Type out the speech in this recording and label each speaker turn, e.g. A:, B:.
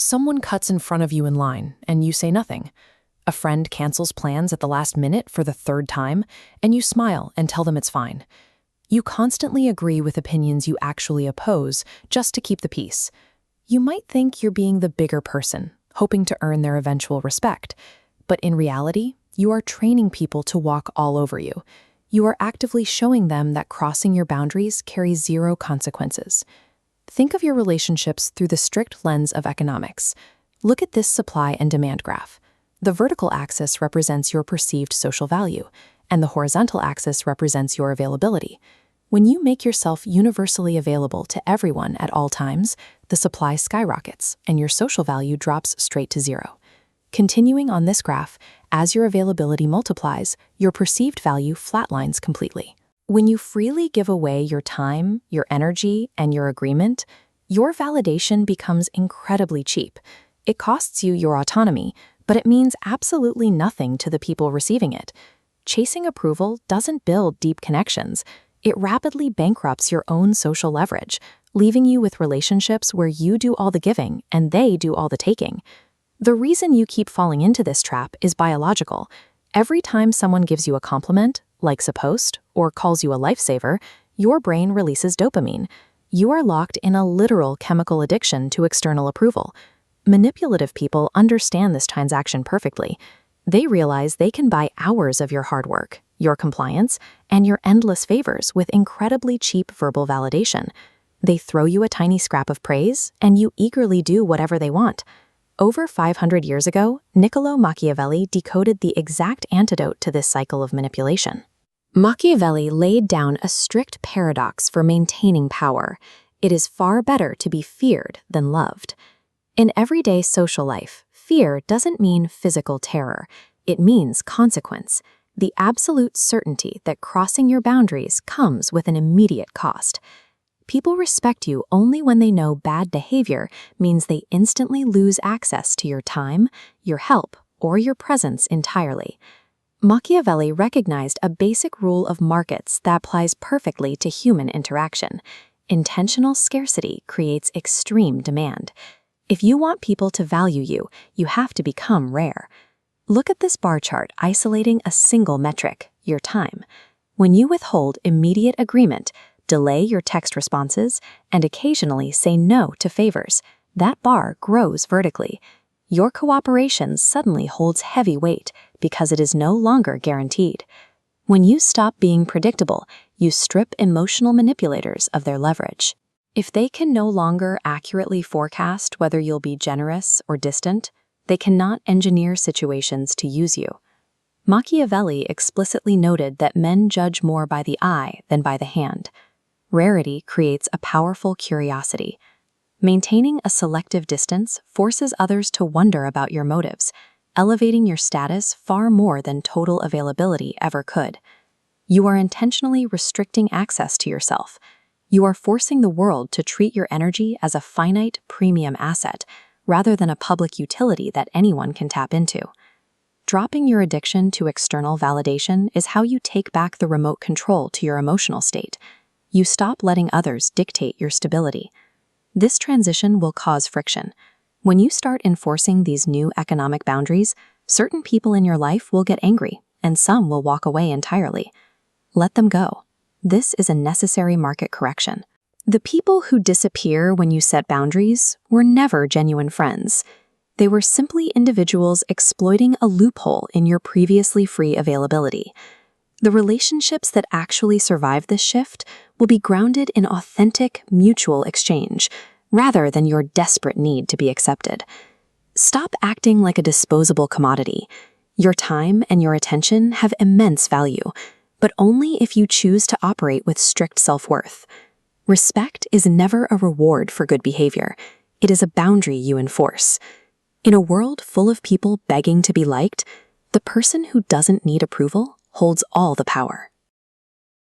A: Someone cuts in front of you in line, and you say nothing. A friend cancels plans at the last minute for the third time, and you smile and tell them it's fine. You constantly agree with opinions you actually oppose just to keep the peace. You might think you're being the bigger person, hoping to earn their eventual respect. But in reality, you are training people to walk all over you. You are actively showing them that crossing your boundaries carries zero consequences. Think of your relationships through the strict lens of economics. Look at this supply and demand graph. The vertical axis represents your perceived social value, and the horizontal axis represents your availability. When you make yourself universally available to everyone at all times, the supply skyrockets and your social value drops straight to zero. Continuing on this graph, as your availability multiplies, your perceived value flatlines completely. When you freely give away your time, your energy, and your agreement, your validation becomes incredibly cheap. It costs you your autonomy, but it means absolutely nothing to the people receiving it. Chasing approval doesn't build deep connections. It rapidly bankrupts your own social leverage, leaving you with relationships where you do all the giving and they do all the taking. The reason you keep falling into this trap is biological. Every time someone gives you a compliment, likes a post, or calls you a lifesaver, your brain releases dopamine. You are locked in a literal chemical addiction to external approval. Manipulative people understand this transaction perfectly. They realize they can buy hours of your hard work, your compliance, and your endless favors with incredibly cheap verbal validation. They throw you a tiny scrap of praise, and you eagerly do whatever they want. Over 500 years ago, Niccolo Machiavelli decoded the exact antidote to this cycle of manipulation. Machiavelli laid down a strict paradox for maintaining power. It is far better to be feared than loved. In everyday social life, fear doesn't mean physical terror. It means consequence, the absolute certainty that crossing your boundaries comes with an immediate cost. People respect you only when they know bad behavior means they instantly lose access to your time, your help, or your presence entirely. Machiavelli recognized a basic rule of markets that applies perfectly to human interaction. Intentional scarcity creates extreme demand. If you want people to value you, you have to become rare. Look at this bar chart isolating a single metric, your time. When you withhold immediate agreement, delay your text responses, and occasionally say no to favors, that bar grows vertically. Your cooperation suddenly holds heavy weight because it is no longer guaranteed. When you stop being predictable, you strip emotional manipulators of their leverage. If they can no longer accurately forecast whether you'll be generous or distant, they cannot engineer situations to use you. Machiavelli explicitly noted that men judge more by the eye than by the hand. Rarity creates a powerful curiosity. Maintaining a selective distance forces others to wonder about your motives, elevating your status far more than total availability ever could. You are intentionally restricting access to yourself. You are forcing the world to treat your energy as a finite premium asset, rather than a public utility that anyone can tap into. Dropping your addiction to external validation is how you take back the remote control to your emotional state. You stop letting others dictate your stability. This transition will cause friction. When you start enforcing these new economic boundaries, certain people in your life will get angry, and some will walk away entirely. Let them go. This is a necessary market correction. The people who disappear when you set boundaries were never genuine friends. They were simply individuals exploiting a loophole in your previously free availability. The relationships that actually survive this shift will be grounded in authentic, mutual exchange, rather than your desperate need to be accepted. Stop acting like a disposable commodity. Your time and your attention have immense value, but only if you choose to operate with strict self-worth. Respect is never a reward for good behavior. It is a boundary you enforce. In a world full of people begging to be liked, the person who doesn't need approval holds all the power.